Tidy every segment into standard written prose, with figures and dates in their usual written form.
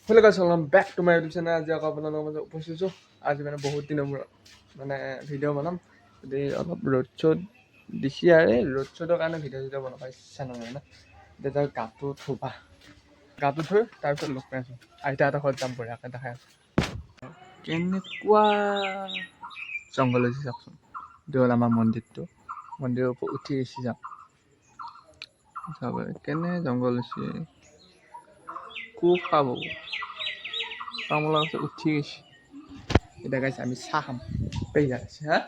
Hello guys, welcome back to my YouTube channel. আজি আকৌ আপোনালোকৰ মাজত উপস্থিত হৈছোঁ। আজি মানে বহুত দিনৰ মূৰত মানে ভিডিঅ' বনাম। যদি অলপ ৰ'দ চ'দ দিছে আৰু ৰ'দ চ'দৰ কাৰণে ভিডিঅ' বনাব ইচ্ছা নহয় না। এতিয়া গাটো থবা গাটো থৈ তাৰপিছত লগ পাই আছোঁ। আইতাহঁতৰ ঘৰত যাম বঢ়িয়াকৈ দেখাই আছোঁ। কেনেকুৱা জংঘল হৈছে চাওকচোন। এইটো হ'ল আমাৰ মন্দিৰটো। মন্দিৰৰ ওপৰত উঠি আহিছে যাম। চাব কেনে জংঘল হৈছে। খুব খাব তামোলা গছে উঠি গৈছে। এতিয়া গাইছে আমি চাহ খাম পেহা আছে হা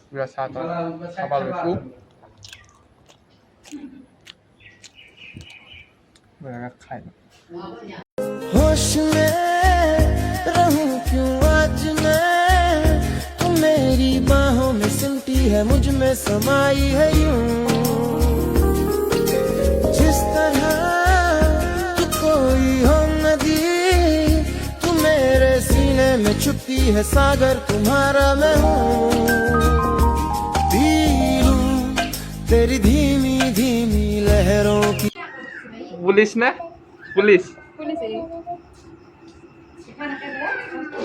পুৰা চাহ খাব লৈছোঁ। খাই होश में रहूं क्यों आज मैं तू मेरी बाहों में सिमटी है मुझ में समाई है यूं जिस तरह तू कोई हो नदी तू मेरे सीने में छुपती है सागर तुम्हारा मैं हूँ पी लूं तेरी धीमी धीमी लहरों की পুলিশ না পুলিশ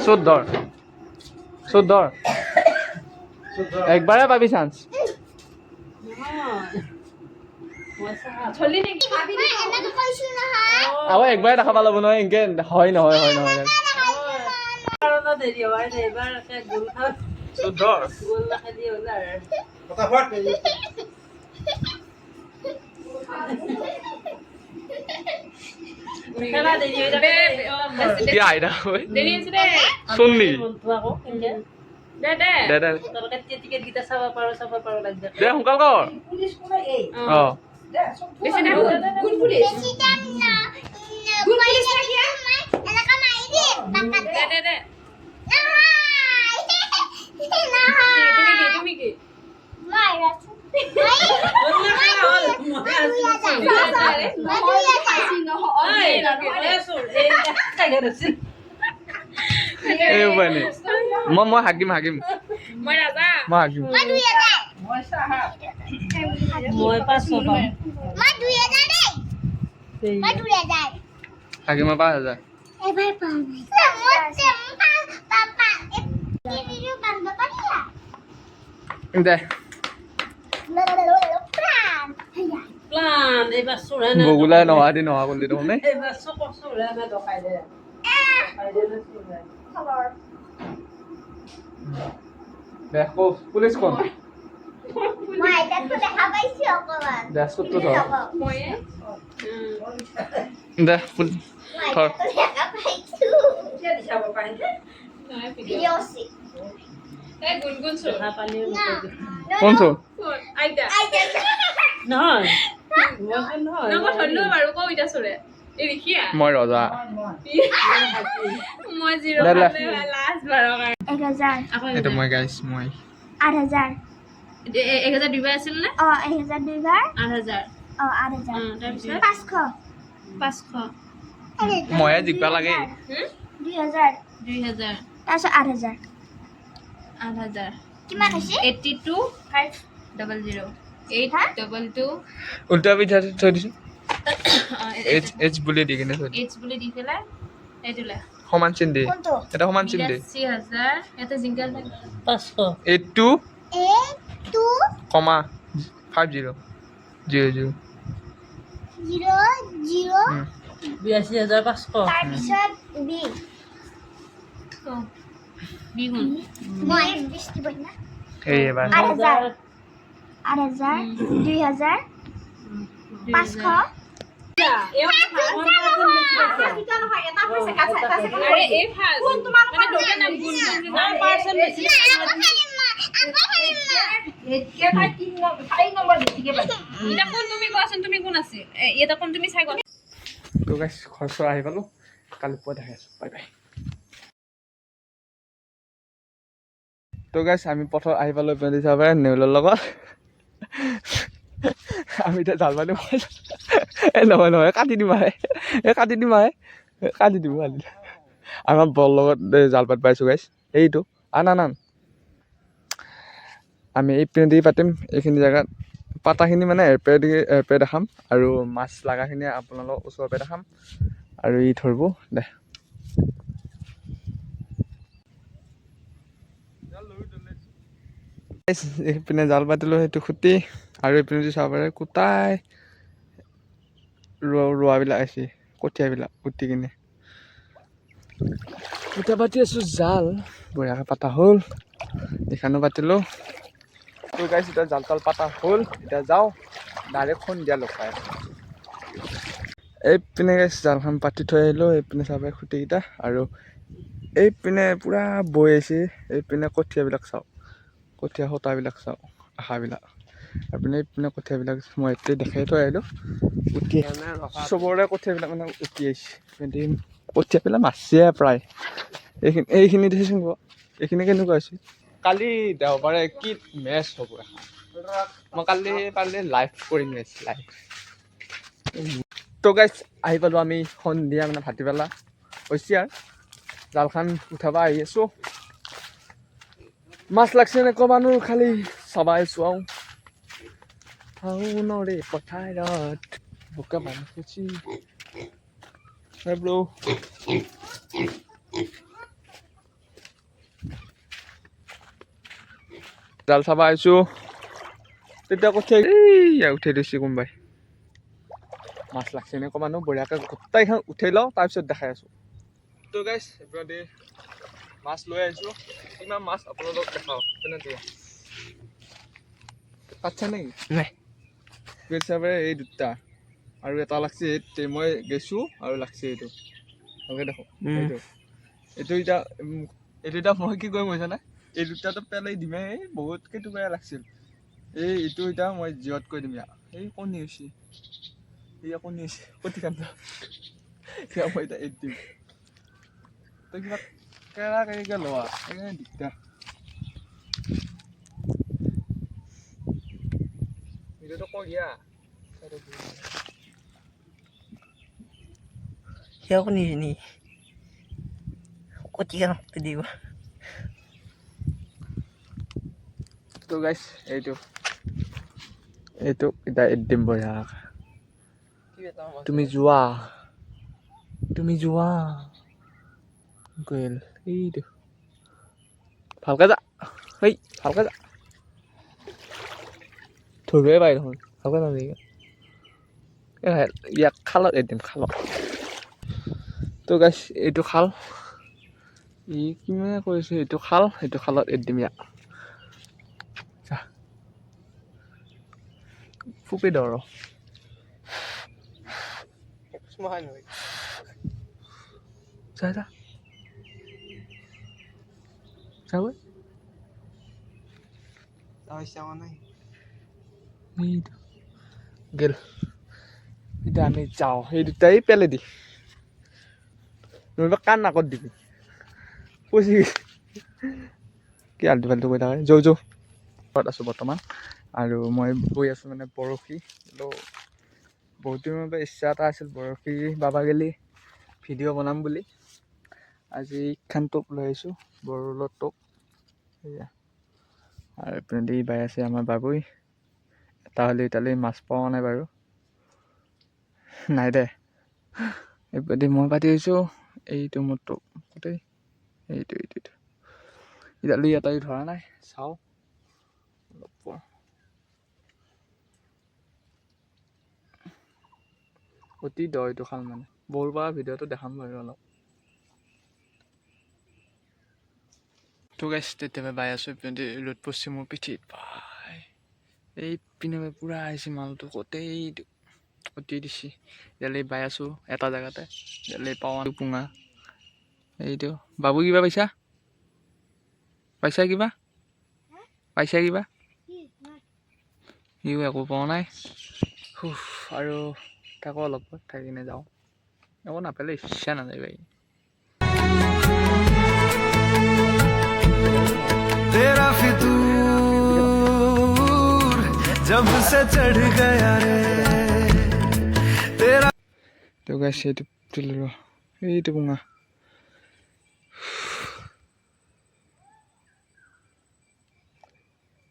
চোদ্দর একবারে পাবি চান্স আবার একবারে দেখা পালাব নহয় এনকে হয় নহয় চোদ্দর কি আইডা হয় শুনলি দে সোনকাল কৰ অঁ এই উপায় নেই মই হাকিম মই হাকিম হাকিমৰ 5,000 দে বগুলাই নহা দি নহা কৰিলি দেখোন দে পুলিচ কোন দে চুটটো ধৰ দে ধৰ কোন চোন মই ৰজা 1,000 এইটো মই গাইছ মই 8,000 1,000 দুইবাৰ আছিল নে 1,000 দুইবাৰ 8,000 8,000 তাৰপিছত 500 ময়ে জিকবা লাগে 2,000 2,000 তাৰপিছত 8,000 8,000 কিমান হৈছে 82 500 822 উল্টা পিঠা থৈ দিছোঁ এইচ বুলি দি কিনে থৈ এইচ বুলি দি পেলাই এইটোলে সমান চিন দে কোনটো এটা সমান চিন দে 80,000 এটা জিংগাল 500 82 2 কমা 50 00 0 0 82,500 তাৰপিছত B বিগুণ মই 20 দিব না এই এবাৰ 8,000 2,000 500 তো গাইছ খৰচ আহি পালোঁ কালি পুৱা দেখাই আছোঁ বাই বাই তো গাইছ আমি পথত আহি পালোঁ পেণ্টি চাব পাৰে নেউলৰ লগত আমি এতিয়া জাল পাতি নহয় কাটি দিম কাটি দিম আমাৰ বৰ লগত জাল পাত পাইছোঁ গাইছ এইটো আন আমি এই পিনেদি পাতিম এইখিনি জেগাত পাতাখিনি মানে এৰপে দেখাম আৰু মাছ লগাখিনি আপোনালোকক ওচৰৰ পৰা দেখাম আৰু ই ধৰিব দে এইপিনে জাল পাতিলোঁ সেইটো খুটি আৰু এইপিনে যদি চাব পাৰে কোটাই ৰোৱাবিলাক আছে কঠীয়াবিলাক উঠি কিনে এতিয়া পাতি আছোঁ জাল বঢ়িয়াকৈ পতা হ'ল এইখানো পাতিলোঁ তো গাইছ এতিয়া জাল তাল পতা হ'ল এতিয়া যাওঁ ডাইৰেক্ট সন্ধিয়া লগ পাই এইপিনে গাইছ জালখন পাতি থৈ আহিলোঁ এইপিনে চাব পাৰে খুঁটিকেইটা আৰু এইপিনে পূৰা বৈ আছে এইপিনে কঠীয়াবিলাক চাওঁ কঠীয়া সূতাবিলাক চাওঁ আশাবিলাক এইপিনে এইপিনে কঠীয়াবিলাক মই এতিয়া দেখাই থৈ আহিলোঁ উঠি চবৰে কঠীয়াবিলাক মানে উঠি আহিছে কিন্তু কঠীয়াবিলাক মাছে প্ৰায় এইখিনি দেখিছোন এইখিনি কেনেকুৱা হৈছে কালি দেওবাৰে কি মেচ হ'ব এখন মই কালি পাৰিলে লাইভ কৰিম মেচ লাইভ তো গাইছ আহি পালোঁ আমি সন্ধিয়া মানে ভাটিবেলা হৈছে আৰু জালখন উঠাব আহি আছোঁ মাছ লাগছে নে ক'বানো খালি চাবাই চোৱাওঁ শাওনৰে পথাৰত বোকা পানী খুচি ব্ৰ জাল চাব আহিছোঁ তেতিয়া কঠিয়া উঠাই দিছে কোনোবাই মাছ লাগছে নে ক'বানো বঢ়িয়াকৈ গোটেইখন উঠাই লওঁ তাৰপিছত দেখাই আছোঁ তো গাইছ এইপিনে মাছ লৈ আহিছোঁ কিমান মাছ আপোনালোকক দেখাওঁ তেনেকুৱা পাচ্ছা নেকি নাই চাবে এই দুটা আৰু এটা লাগছে মই গৈছোঁ আৰু লাগছে এইটো ভালকৈ দেখোঁ এইটো এতিয়া মই কি কৰিম হৈছে নে এই দুটাটো পেলাই দিমে এই বহুত কেইটুকুৰা লাগছিল এইটো এতিয়া মই জিঅ'ত কৈ দিম ইয়াক এই কণী হৈছে এয়া কণী হৈছে কঠি কান্দ মই এতিয়া এৰি দিম তই কিবা কেৰা কেৰিকৈ লোৱা সেইকাৰণে দিগদাৰ ভিডিঅ'টো কৰিয়া siya ko ni kucikan waktu dia তো গাইছ এইটো এতিয়া এৰি দিম বঢ়িয়া তুমি যোৱা গৈল এইটো ভালকৈ যা হেই ভালকৈ যা ধৰিবই পাই দেখোন ভালকৈ নাযাবি ইয়াক খালত এৰি দিম খালত তো গাইছ এইটো খাল ই কিমানে কৰিছে এইটো খালত এৰি দিম ইয়াক ফুপি দৰ যা চাগৈ গেল এতিয়া আমি যাওঁ সেই দুটাই পেলাই দি নহ'লে কাণ নাকত দিবি পচি কি আল্টু ফাল্টু কৈ থাকে যৌ ঘৰত আছোঁ বৰ্তমান আৰু মই গৈ আছোঁ মানে বৰশী বহুত দিনৰ পৰা ইচ্ছা এটা আছিল বৰশী বাবা গেলি ভিডিঅ' বনাম বুলি আজি খান টোপ লৈ আহিছোঁ বৰলৰ টোপ সেয়া আৰু এইপিনে দি বাই আছে আমাৰ বাবুই এটালি মাছ পোৱা নাই বাৰু নাই দে এইপিনে মই পাতি আহিছোঁ এইটো মোৰ টোপ গোটেই এইটো ইটালি এটাই ধৰা নাই চাওঁ অলপ অতি দ এইটো খাল মানে বল পৰা ভিডিঅ'টো দেখাম বাৰু অলপ তো গাইছ তেতিয়া বাই আছোঁ এইপিনে ৰ'দ পৰছি মোৰ পিঠিত বাই এইপিনে পূৰা আহিছে মালটো গোটেই অতি দিছে ইয়ালৈ বাই আছোঁ এটা জেগাতে ইয়ালৈ পাওঁ পুঙা এইটো বাবু কিবা পাইছা কিবা সিও একো পোৱা নাই আৰু থাকোঁ অলপ থাকি কিনে যাওঁ একো নাপালে ইচ্ছা নাযায় বাই तेरा फितूर जब से चढ़ गया रे तेरा তো গাইছ এইটো তুলিলোঁ এইটো পুঙা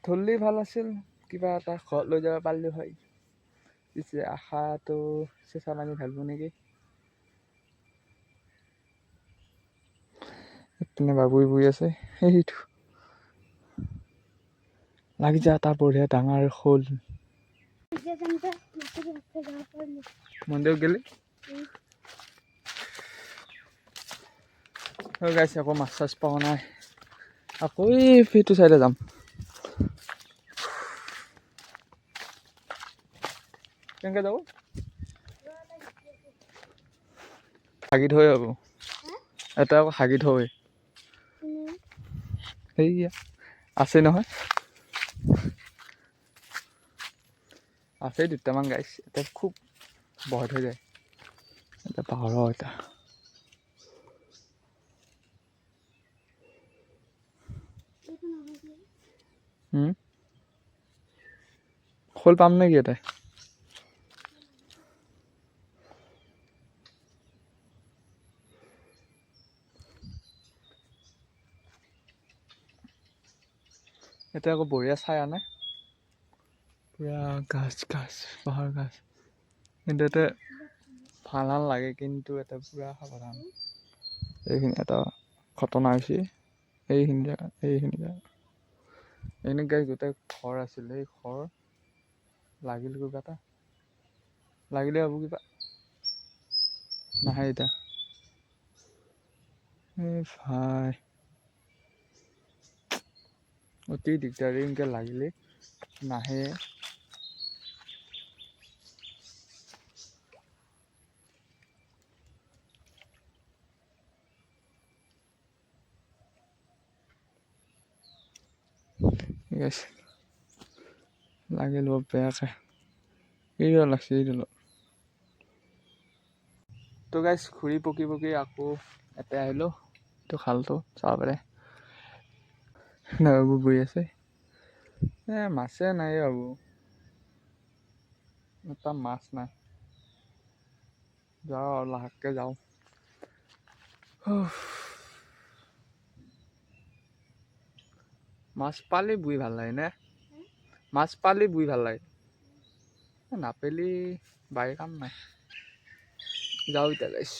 ধৰলি ভাল আছিল কিবা এটা ঘৰত লৈ যাব পাৰিলোঁ হয়। পিছে আশাটো চেঁচা পানী ঢালিব নেকি। পিনে বাবুই বহি আছে সেইটো লাগি যা এটা বঢ়িয়া ডাঙৰ শোল মন্দিৰত গেলি গাইছে আকৌ মাছ চাছ পোৱা নাই আকৌ সেইটো চাইডে যাম কেনেকৈ যাব হাগি থৈ যাব এটা আকৌ হাগি থৈ সেইয়া আছে নহয় আছে দুটামান গাইছ এটা খুব বহত হৈ যায় এটা পাহাৰৰ এটা শোল পাম নেকি এটা এতিয়া আকৌ বঢ়িয়া চাই আনে পুৰা গাছ গাছ পাহাৰ গাছ কিন্তু এটা ভাল লাগে কিন্তু এটা পুৰা সাৱধান এইখিনি এটা ঘটনা হৈছে এইখিনি জেগা এইখিনি গাই গোটেই ঘৰ আছিলে এই ঘৰ লাগিল কিবা এটা লাগিলে হ'ব কিবা নাহে এতিয়া এই ভাই অতি দিগদাৰী এনেকৈ লাগিলে নাহে ঠিক আছে লাগিল বেয়াকৈ এইটো লাগছে এইটো তো গাইছ ঘূৰি পকি আকৌ ইয়াতে আহিলোঁ এইটো খালটো চাব পাৰে নাওবোৰ বহি আছে মাছে নাই বাবু এটা মাছ নাই যাওঁ আৰু লাহেকৈ যাওঁ মাছ পালি বুই ভাল লাগে নে মাছ পালি বুই ভাল লাগে নাপালি বাই কাম নাই যাওঁ এতিয়া গাইছ